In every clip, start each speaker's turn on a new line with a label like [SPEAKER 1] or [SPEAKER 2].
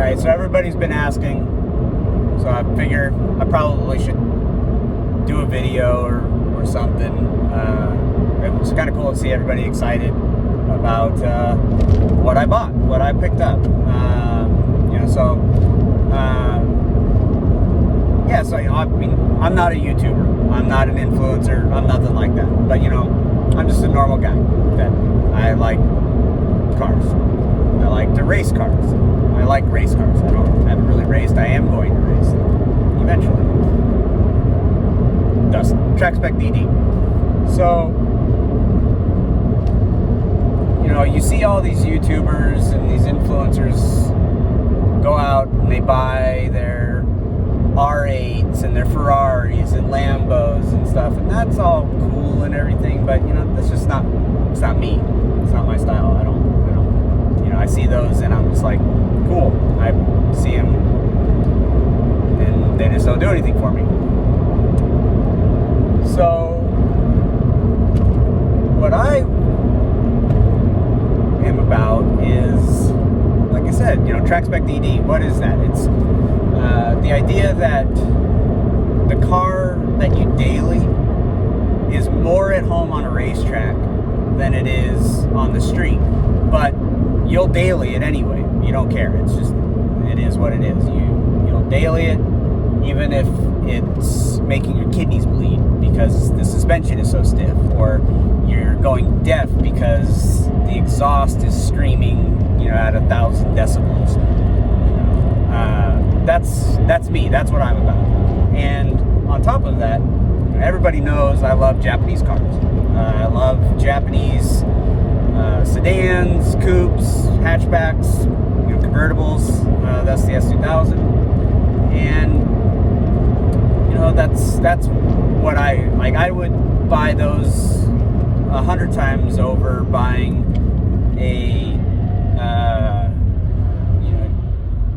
[SPEAKER 1] Alright, so everybody's been asking, so I figure I probably should do a video or something. It was kind of cool to see everybody excited about what I bought, what I picked up. So I mean, I'm not a YouTuber, I'm not an influencer, I'm nothing like that. But I'm just a normal guy that I like cars. I like to race cars. I like race cars. Haven't really raced. I am going to race eventually. Thus, Track Spec DD. So, you see all these YouTubers and these influencers go out and they buy their R8s and their Ferraris and Lambos and stuff, and that's all cool and everything, but that's just not, it's not me. It's not my style. I see those and I'm just like, cool. I see them and they just don't do anything for me. So what I am about is, like I said, Track Spec DD. What is that? It's the idea that the car that you daily is more at home on a racetrack than it is on the street. But you'll daily it anyway. You don't care. It's just, it is what it is. You'll daily it, even if it's making your kidneys bleed because the suspension is so stiff, or you're going deaf because the exhaust is screaming, at 1,000 decibels. That's me. That's what I'm about. And on top of that, everybody knows I love Japanese cars. I love Japanese sedans, coupes, hatchbacks, convertibles. That's the S2000, and that's what I like. I would buy those 100 times over buying a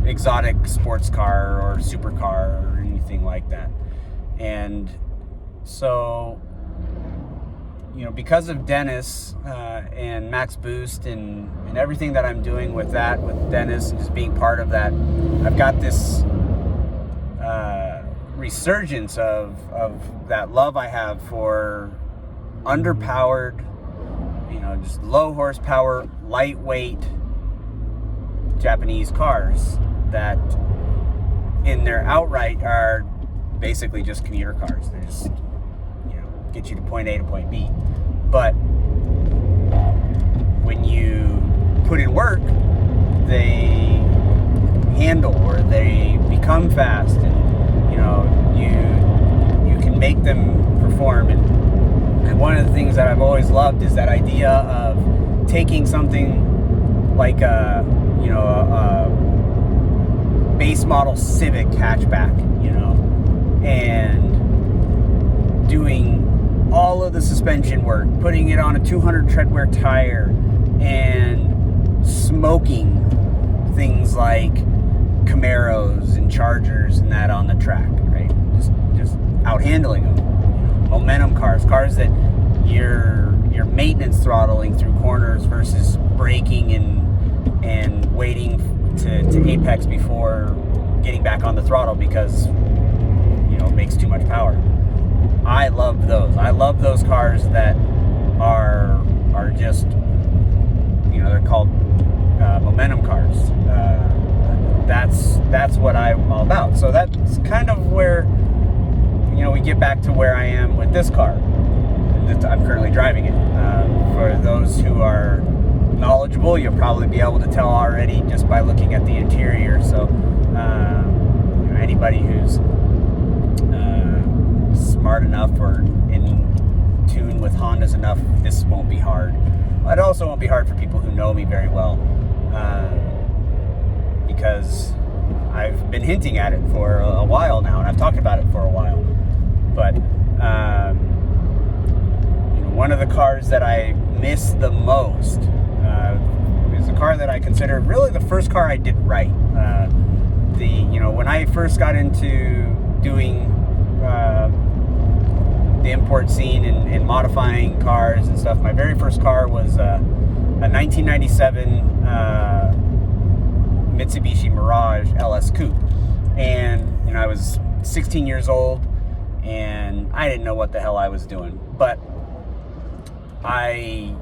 [SPEAKER 1] exotic sports car or supercar or anything like that. And so, because of Dennis and Max Boost and everything that I'm doing with that, with Dennis and just being part of that, I've got this resurgence of that love I have for underpowered, just low horsepower, lightweight Japanese cars that in their outright are basically just commuter cars. They're just, get you to point A to point B. But when you put in work, they handle, or they become fast, and you can make them perform. And one of the things that I've always loved is that idea of taking something like a base model Civic hatchback, and doing all of the suspension work, putting it on a 200 treadwear tire, and smoking things like Camaros and Chargers and that on the track, right? Just out handling them. Momentum cars that you're maintenance throttling through corners versus braking and waiting to apex before getting back on the throttle because it makes too much power. I love those. I love those cars that are just, they're called momentum cars. That's what I'm all about. So that's kind of where, we get back to where I am with this car. I'm currently driving it. For those who are knowledgeable, you'll probably be able to tell already just by looking at the interior. So anybody who's smart enough or in tune with Hondas enough, this won't be hard. It also won't be hard for people who know me very well, because I've been hinting at it for a while now, and I've talked about it for a while. But one of the cars that I miss the most is a car that I consider really the first car I did right. When I first got into doing the import scene and modifying cars and stuff, my very first car was a 1997 Mitsubishi Mirage LS Coupe. And, I was 16 years old, and I didn't know what the hell I was doing. But I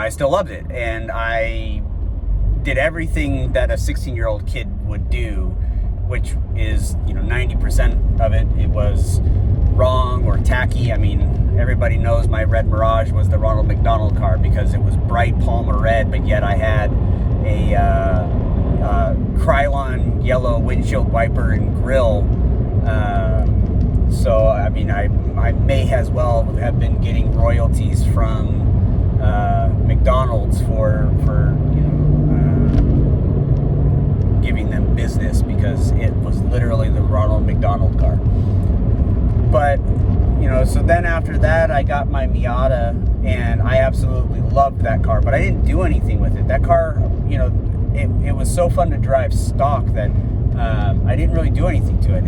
[SPEAKER 1] still loved it. And I did everything that a 16-year-old kid would do, which is, 90% of it was wrong or tacky. I mean, everybody knows my red Mirage was the Ronald McDonald car because it was bright Palmer red, but yet I had a Krylon yellow windshield wiper and grille. So, I mean, I may as well have been getting royalties from McDonald's for giving them business, because it was literally the Ronald McDonald car. But, so then after that, I got my Miata, and I absolutely loved that car, but I didn't do anything with it. That car, it was so fun to drive stock that I didn't really do anything to it.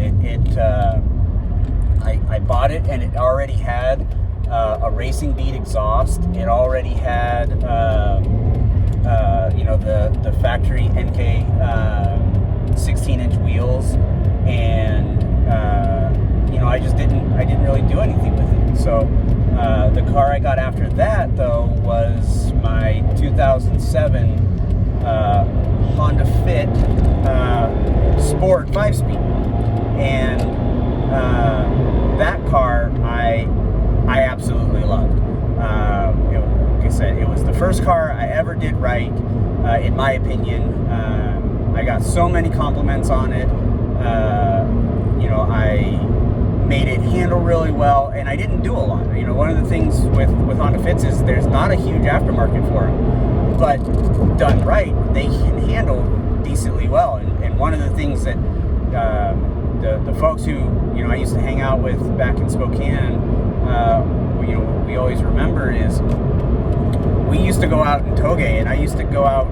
[SPEAKER 1] I bought it, and it already had a Racing Beat exhaust. It already had, the factory NK 16-inch wheels, and I didn't really do anything with it. So the car I got after that, though, was my 2007 Honda Fit Sport 5-speed, and that car I absolutely loved. Like I said, it was the first car I ever did right, in my opinion. I got so many compliments on it. I made it handle really well, and I didn't do a lot. One of the things with Honda Fits is there's not a huge aftermarket for them, but done right, they can handle decently well. And one of the things that the folks who I used to hang out with back in Spokane, we always remember is we used to go out in Toge, and I used to go out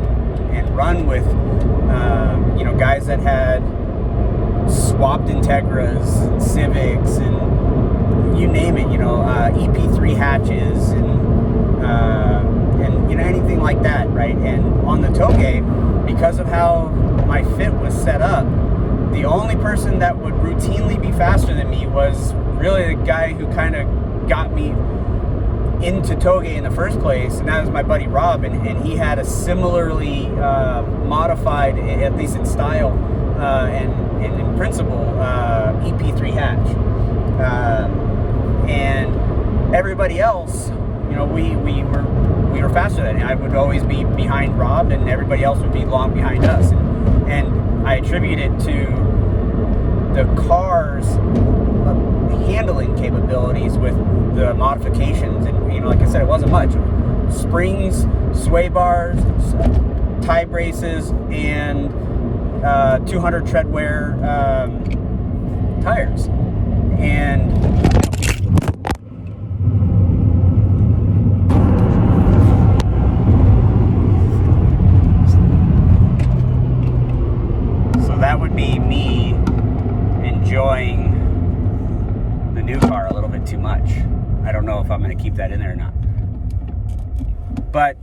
[SPEAKER 1] and run with guys that had swapped Integras and Civics and you name it, EP3 hatches and anything like that, right? And on the Toge, because of how my Fit was set up, the only person that would routinely be faster than me was really the guy who kind of got me into Toge in the first place, and that was my buddy Rob, and he had a similarly modified, at least in style and in principle, EP3 hatch. And everybody else, we were faster than him. I would always be behind Rob, and everybody else would be long behind us. And I attribute it to the car's handling capabilities with the modifications. And like I said, it wasn't much. Springs, sway bars, tie braces, and 200 tread wear tires. And so that would be me enjoying the new car a little bit too much. I don't know if I'm going to keep that in there or not. But,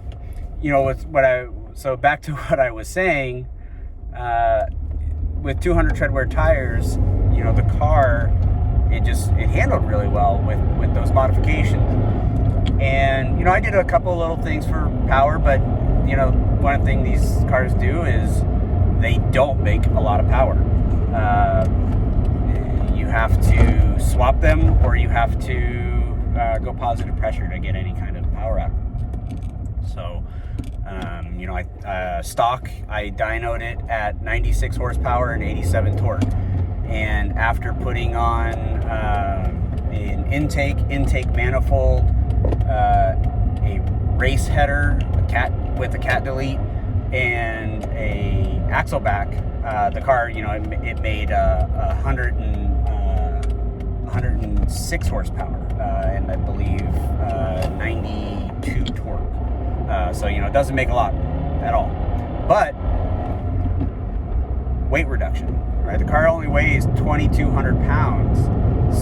[SPEAKER 1] so back to what I was saying, with 200 tread wear tires, the car, it handled really well with those modifications. And, I did a couple of little things for power, but, one thing these cars do is they don't make a lot of power. You have to swap them, or you have to go positive pressure to get any kind of power out. So, stock, I dynoed it at 96 horsepower and 87 torque. And after putting on an intake manifold, a race header, with a cat delete, and a axle back, the car, it made 106 horsepower, and I believe 92 torque. So, it doesn't make a lot at all. But weight reduction, right? The car only weighs 2,200 pounds,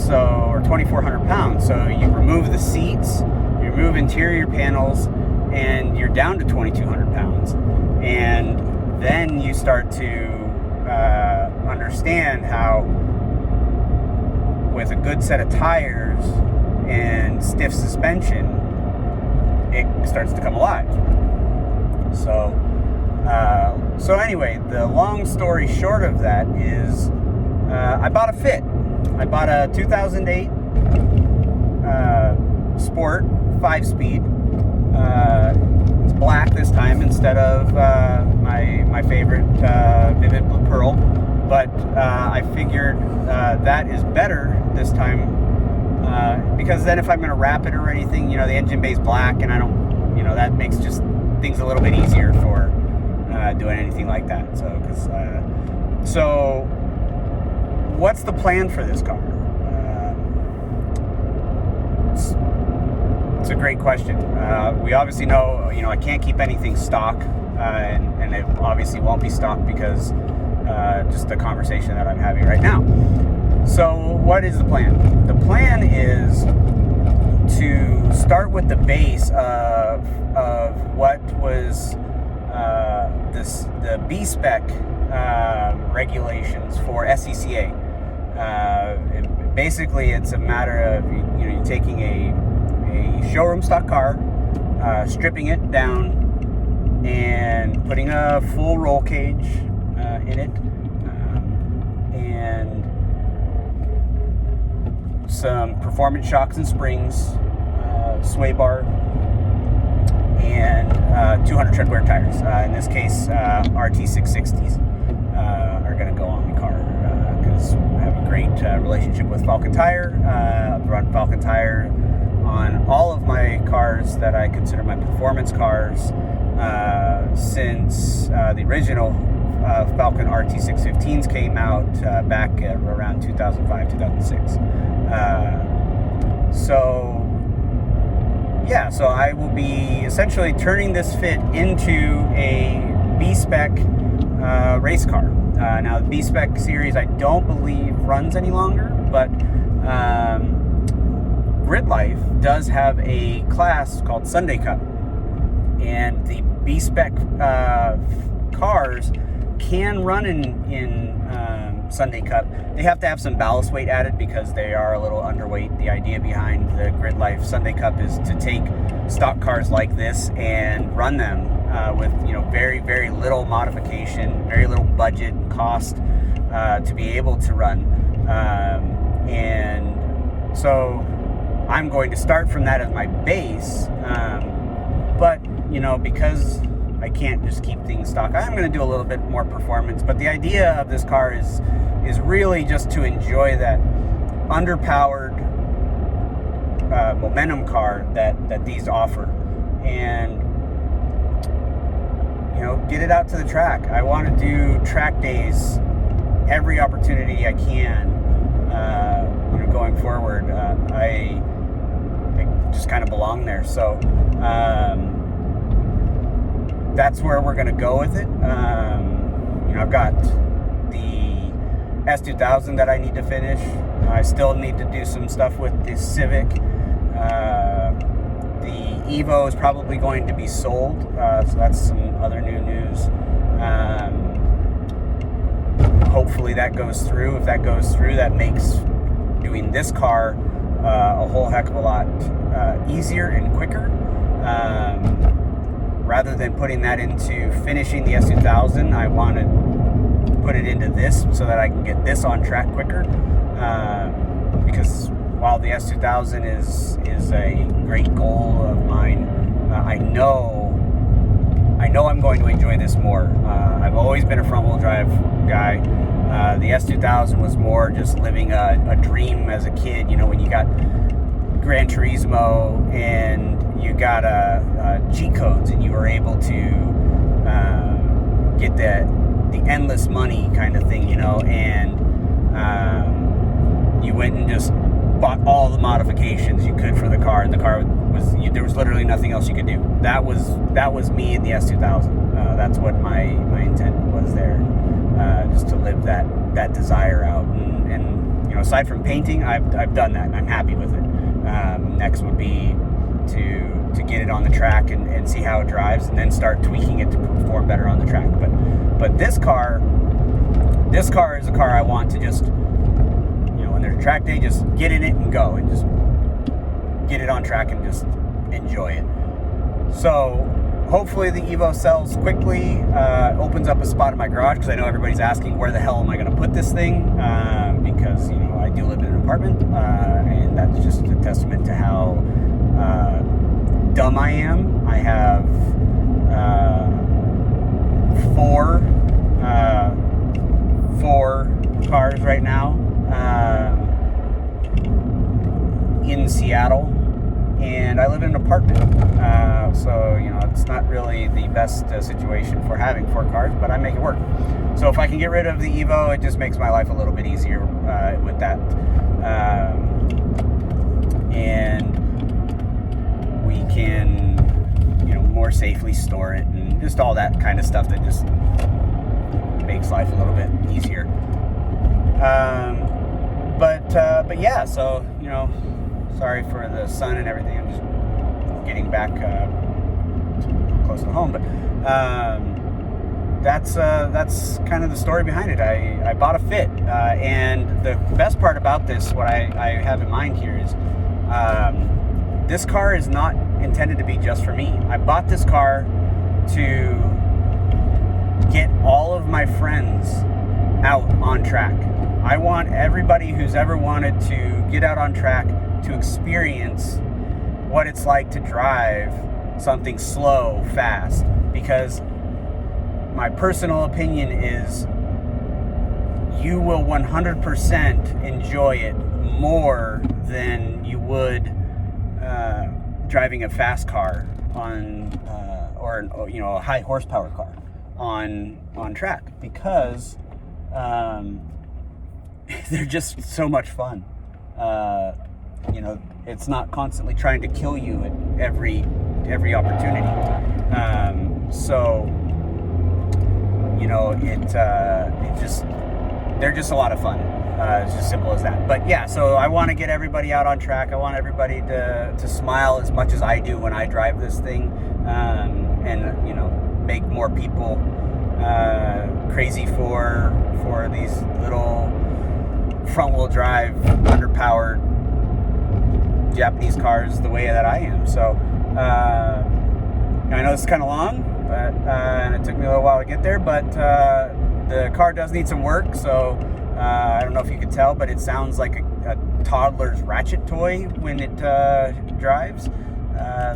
[SPEAKER 1] or 2,400 pounds. So you remove the seats, you remove interior panels, and you're down to 2,200 pounds. And then you start to understand how with a good set of tires and stiff suspension, it starts to come alive. So anyway, the long story short of that is I bought a Fit. I bought a 2008 Sport 5-speed. It's black this time instead of my favorite Vivid Blue Pearl. But I figured that is better this time because then if I'm going to wrap it or anything, the engine bay's black, and I don't, that makes just things a little bit easier for doing anything like that. So what's the plan for this car? It's a great question. We obviously know, I can't keep anything stock, and it obviously won't be stock because just the conversation that I'm having right now. So what is the plan? The plan is to start with the base of what was the B-spec regulations for SCCA. Basically, it's a matter of you're taking a showroom stock car, stripping it down, and putting a full roll cage in it, and some performance shocks and springs, sway bar, and 200 tread wear tires. In this case, RT660s are going to go on the car because I have a great relationship with Falcon Tire. I've run Falcon Tire on all of my cars that I consider my performance cars since the original Falcon RT615s came out back around 2005, 2006. So I will be essentially turning this Fit into a B-spec race car. Now the B-spec series I don't believe runs any longer, but Grid Life does have a class called Sunday Cup, and the B-spec cars can run in Sunday Cup. They have to have some ballast weight added because they are a little underweight. The idea behind the Grid Life Sunday Cup is to take stock cars like this and run them with very, very little modification, very little budget and cost to be able to run. And so I'm going to start from that as my base, but because I can't just keep things stock, I'm going to do a little bit more performance. But the idea of this car is really just to enjoy that underpowered momentum car that these offer, and get it out to the track. I want to do track days every opportunity I can. Going forward, I just kind of belong there. So that's where we're going to go with it. I've got the S2000 that I need to finish. I still need to do some stuff with the Civic. The Evo is probably going to be sold, so that's some other new news. Hopefully that goes through. If that goes through, that makes doing this car a whole heck of a lot easier and quicker. Rather than putting that into finishing the S2000, I want to put it into this so that I can get this on track quicker. Because while the S2000 is a great goal of mine, I know I'm going to enjoy this more. I've always been a front-wheel drive guy. The S2000 was more just living a dream as a kid. When you got Gran Turismo and you got cheat codes and you were able to get the endless money kind of thing, and you went and just bought all the modifications you could for the car, and the car there was literally nothing else you could do. That was me in the S2000. That's what my intent was there, just to live that desire out. And aside from painting, I've done that, and I'm happy with it. Next would be to get it on the track and see how it drives, and then start tweaking it to perform better on the track. But But this car is a car I want to just, when there's a track day, just get in it and go, and just get it on track and just enjoy it. So hopefully the Evo sells quickly, opens up a spot in my garage, because I know everybody's asking where the hell am I going to put this thing, because I do live in an apartment, and that's just a testament to how dumb I am. I have four cars right now in Seattle, and I live in an apartment, so it's not really the best situation for having 4 cars, but I make it work. So if I can get rid of the Evo, it just makes my life a little bit easier with that, and we can more safely store it, and just all that kind of stuff that just makes life a little bit easier. But yeah, so sorry for the sun and everything. I'm just getting back close to home, but that's kind of the story behind it. I bought a Fit, and the best part about this, what I have in mind here is, this car is not intended to be just for me. I bought this car to get all of my friends out on track. I want everybody who's ever wanted to get out on track to experience what it's like to drive something slow, fast, because my personal opinion is you will 100% enjoy it more than you would driving a fast car on or a high horsepower car on track, because they're just so much fun. It's not constantly trying to kill you at every opportunity. They're just a lot of fun. It's just simple as that. But yeah, so I want to get everybody out on track. I want everybody to smile as much as I do when I drive this thing, and make more people crazy for these little front-wheel drive, underpowered Japanese cars the way that I am. So I know it's kind of long, but and it took me a little while to get there, but the car does need some work. So I don't know if you can tell, but it sounds like a toddler's ratchet toy when it drives.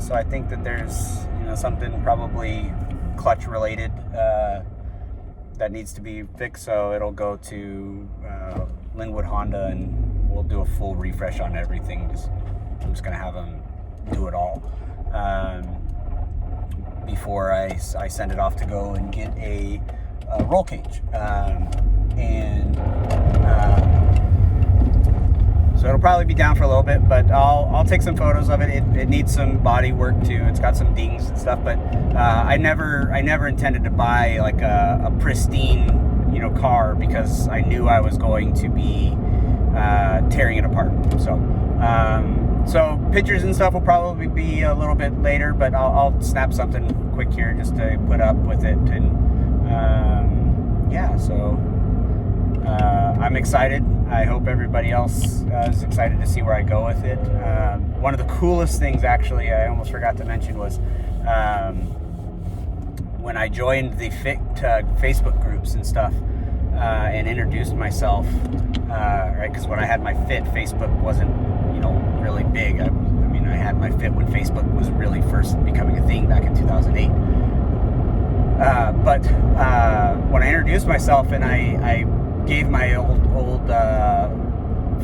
[SPEAKER 1] So I think that there's something probably clutch related that needs to be fixed. So it'll go to Linwood Honda, and we'll do a full refresh on everything. I'm just gonna have them do it all before I send it off to go and get a roll cage, so it'll probably be down for a little bit, but I'll take some photos of it. It needs some body work too. It's got some dings and stuff, but I never intended to buy like a pristine car, because I knew I was going to be tearing it apart. So pictures and stuff will probably be a little bit later, but I'll snap something quick here just to put up with it. And I'm excited. I hope everybody else is excited to see where I go with it. One of the coolest things, actually, I almost forgot to mention, was when I joined the Fit Facebook groups and stuff, and introduced myself, right? Because when I had my Fit, Facebook wasn't, really big. I had my Fit when Facebook was really first becoming a thing back in 2008. But when I introduced myself and I gave my old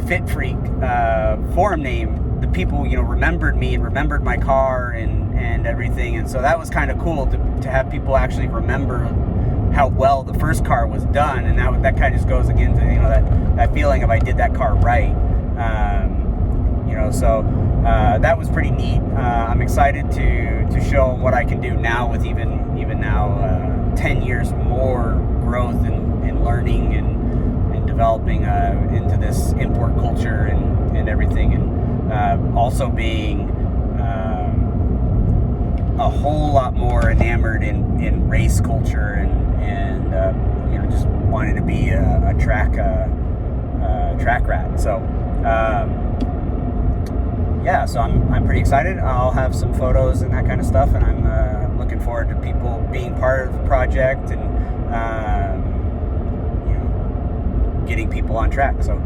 [SPEAKER 1] Fit Freak forum name, the people remembered me and remembered my car and everything, and so that was kind of cool to have people actually remember how well the first car was done, and that kind of just goes again to that feeling of I did that car right. So that was pretty neat. I'm excited to show them what I can do now with even now 10 years more growth in learning and developing into this import culture and everything, and also being a whole lot more enamored in race culture and and just wanted to be a track rat. So yeah, so I'm pretty excited. I'll have some photos and that kind of stuff, and I'm looking forward to people being part of the project and getting people on track. So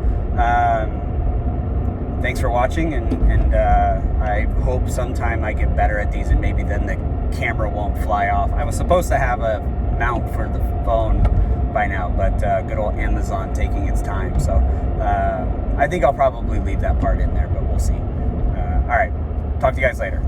[SPEAKER 1] thanks for watching, and I hope sometime I get better at these, and maybe then the camera won't fly off. I was supposed to have a mount for the phone by now, but good old Amazon taking its time. So I think I'll probably leave that part in there, but we'll see. All right, talk to you guys later.